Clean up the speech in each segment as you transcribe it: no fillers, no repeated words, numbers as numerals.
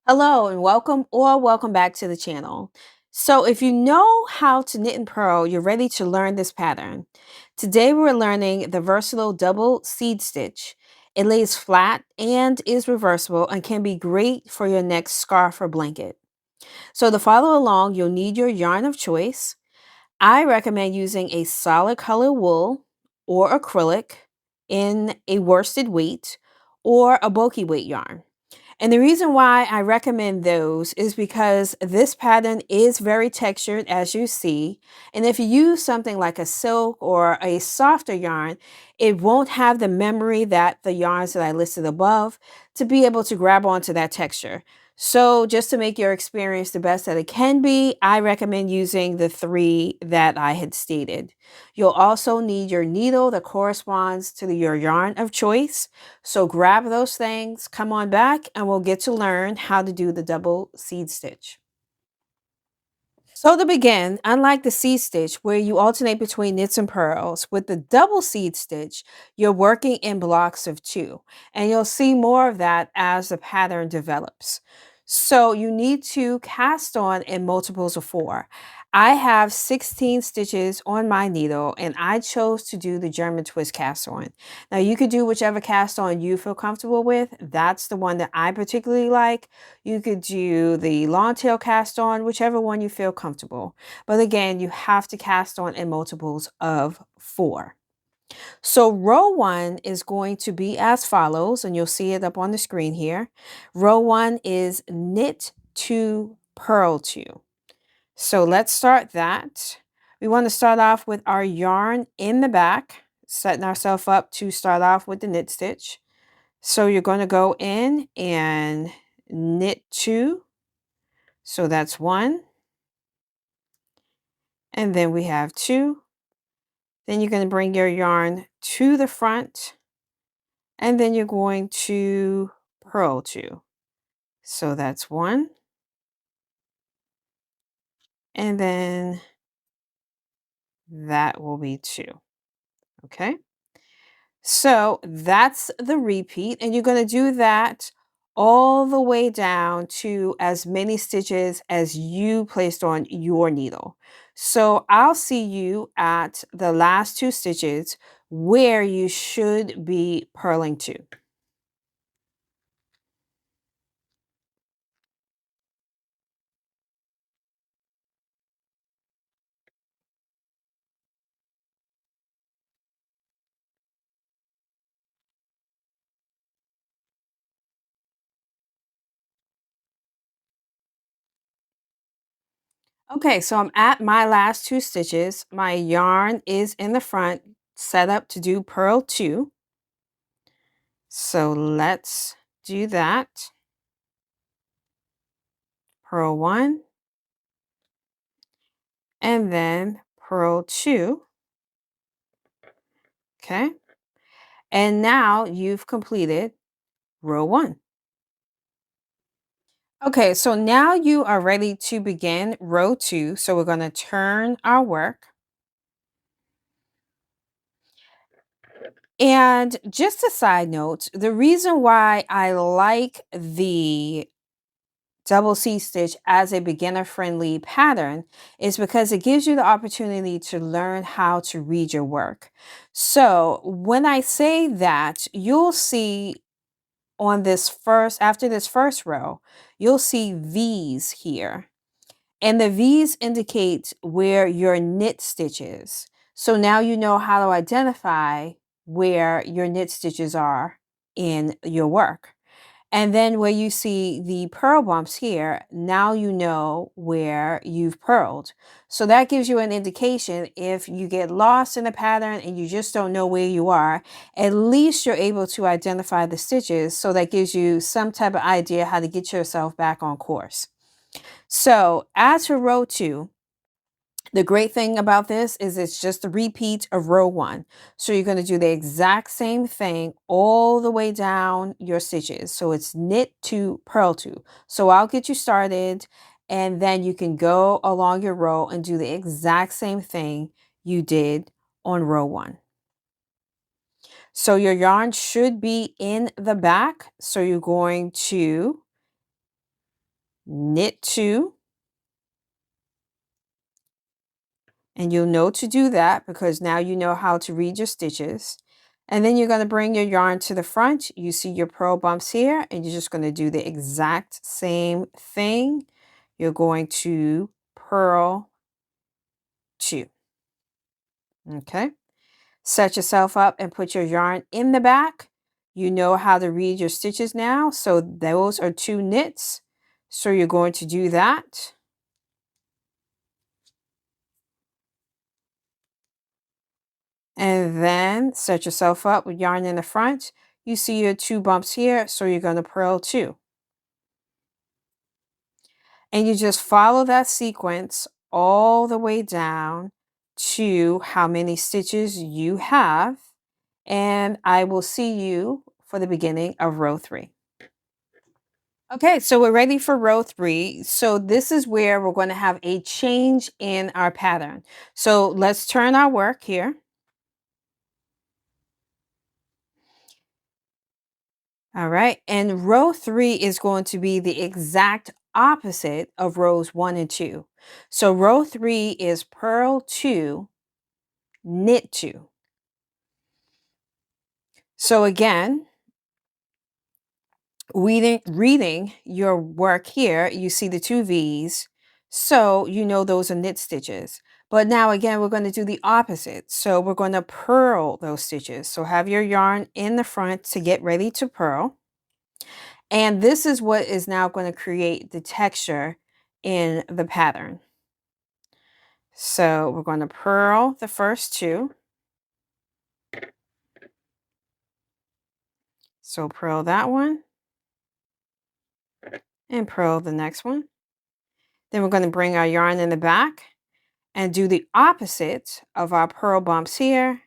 Hello and welcome back to the channel. So if you know how to knit and purl, you're ready to learn this pattern. Today we're learning the versatile double seed stitch. It lays flat and is reversible and can be great for your next scarf or blanket. So to follow along, you'll need your yarn of choice. I recommend using a solid color wool or acrylic in a worsted weight or a bulky weight yarn. And the reason why I recommend those is because this pattern is very textured, as you see. And if you use something like a silk or a softer yarn, it won't have the memory that the yarns that I listed above to be able to grab onto that texture. So just to make your experience the best that it can be, I recommend using the three that I had stated. You'll also need your needle that corresponds to your yarn of choice. So grab those things, come on back, and we'll get to learn how to do the double seed stitch. So to begin, unlike the seed stitch where you alternate between knits and purls, with the double seed stitch, you're working in blocks of two, and you'll see more of that as the pattern develops. So you need to cast on in multiples of four. I have 16 stitches on my needle and I chose to do the German twist cast on. Now you could do whichever cast on you feel comfortable with. That's the one that I particularly like. You could do the long tail cast on, whichever one you feel comfortable. But again, you have to cast on in multiples of four. So row one is going to be as follows, and you'll see it up on the screen here. Row one is knit two, purl two. So let's start that. We want to start off with our yarn in the back, setting ourselves up to start off with the knit stitch. So you're going to go in and knit two. So that's one. And then we have two. Then you're going to bring your yarn to the front. And then you're going to purl two. So that's one. And then that will be two. Okay. So that's the repeat, and you're going to do that all the way down to as many stitches as you placed on your needle. So I'll see you at the last two stitches where you should be purling to. Okay, so I'm at my last two stitches. My yarn is in the front, set up to do purl two. So let's do that. Purl one, and then purl two. Okay. And now you've completed row one. Okay, so now you are ready to begin row two. So we're going to turn our work. And just a side note, the reason why I like the double C stitch as a beginner friendly pattern is because it gives you the opportunity to learn how to read your work. So when I say that, you'll see on this first, after this first row, you'll see V's here. And the V's indicate where your knit stitch is. So now you know how to identify where your knit stitches are in your work. And then where you see the purl bumps here, now you know where you've purled. So that gives you an indication if you get lost in a pattern and you just don't know where you are, at least you're able to identify the stitches. So that gives you some type of idea how to get yourself back on course. So as for row two, the great thing about this is it's just a repeat of row one. So you're going to do the exact same thing all the way down your stitches. So it's knit two, purl two. So I'll get you started and then you can go along your row and do the exact same thing you did on row one. So your yarn should be in the back. So you're going to knit 2, and you'll know to do that because now you know how to read your stitches. And then you're going to bring your yarn to the front. You see your purl bumps here, and you're just going to do the exact same thing. You're going to purl 2. Okay. Set yourself up and put your yarn in the back. You know how to read your stitches now. So those are 2 knits. So you're going to do that. And then set yourself up with yarn in the front. You see your 2 bumps here, so you're going to purl 2. And you just follow that sequence all the way down to how many stitches you have. And I will see you for the beginning of row 3. Okay, so we're ready for row 3. So this is where we're going to have a change in our pattern. So let's turn our work here. All right, and row 3 is going to be the exact opposite of rows 1 and 2. So row 3 is purl 2, knit 2. So again, reading your work here, you see the 2 V's, so you know those are knit stitches. But now again, we're going to do the opposite. So we're going to purl those stitches. So have your yarn in the front to get ready to purl. And this is what is now going to create the texture in the pattern. So we're going to purl the first 2. So purl that one and purl the next one. Then we're going to bring our yarn in the back and do the opposite of our purl bumps here.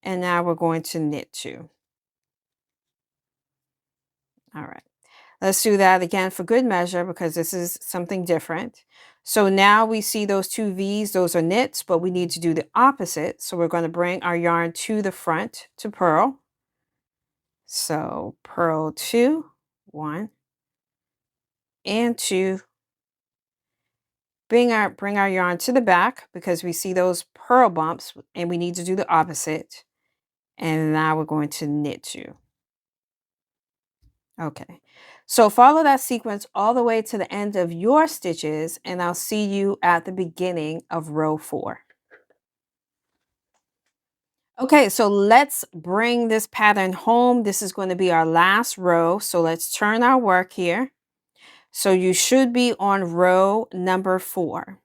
And now we're going to knit 2. All right. Let's do that again for good measure because this is something different. So now we see those 2 V's, those are knits, but we need to do the opposite. So we're going to bring our yarn to the front to purl. So purl 2, 1 and 2. Bring our yarn to the back because we see those purl bumps and we need to do the opposite. And now we're going to knit 2. Okay, so follow that sequence all the way to the end of your stitches and I'll see you at the beginning of row 4. Okay, so let's bring this pattern home. This is going to be our last row. So let's turn our work here. So you should be on row number 4.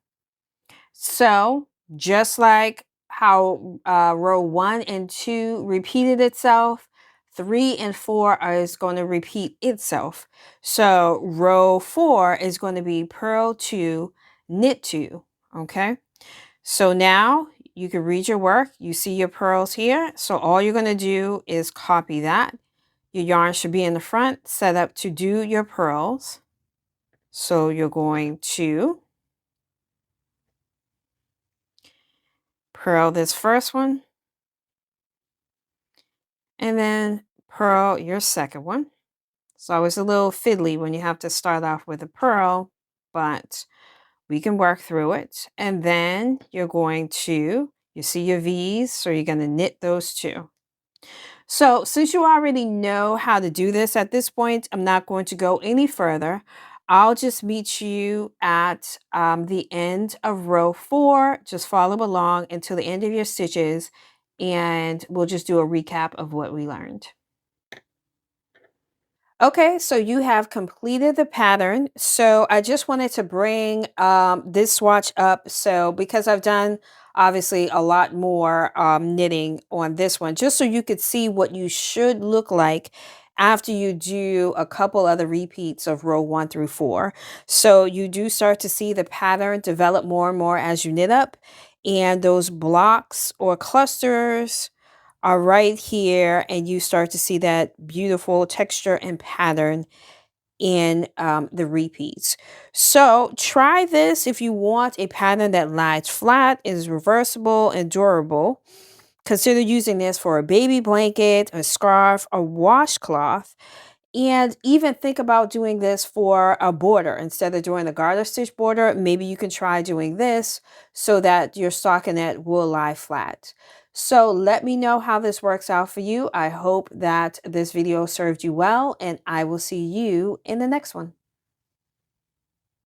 So just like how row 1 and 2 repeated itself, 3 and 4 is going to repeat itself. So row 4 is going to be purl 2, knit 2. Okay. So now you can read your work. You see your purls here. So all you're going to do is copy that. Your yarn should be in the front, set up to do your purls. So you're going to purl this first one and then purl your second one. It's always a little fiddly when you have to start off with a purl, but we can work through it. And then you're going to, you see your V's, so you're going to knit those 2. So since you already know how to do this at this point, I'm not going to go any further. I'll just meet you at the end of row 4. Just follow along until the end of your stitches and we'll just do a recap of what we learned. Okay, so you have completed the pattern. So I just wanted to bring this swatch up. So because I've done obviously a lot more knitting on this one, just so you could see what you should look like after you do a couple other repeats of row 1 through 4. So you do start to see the pattern develop more and more as you knit up, and those blocks or clusters are right here, and you start to see that beautiful texture and pattern in the repeats. So try this if you want a pattern that lies flat, is reversible and durable. Consider using this for a baby blanket, a scarf, a washcloth. And even think about doing this for a border. Instead of doing the garter stitch border, maybe you can try doing this so that your stockinette will lie flat. So let me know how this works out for you. I hope that this video served you well, and I will see you in the next one.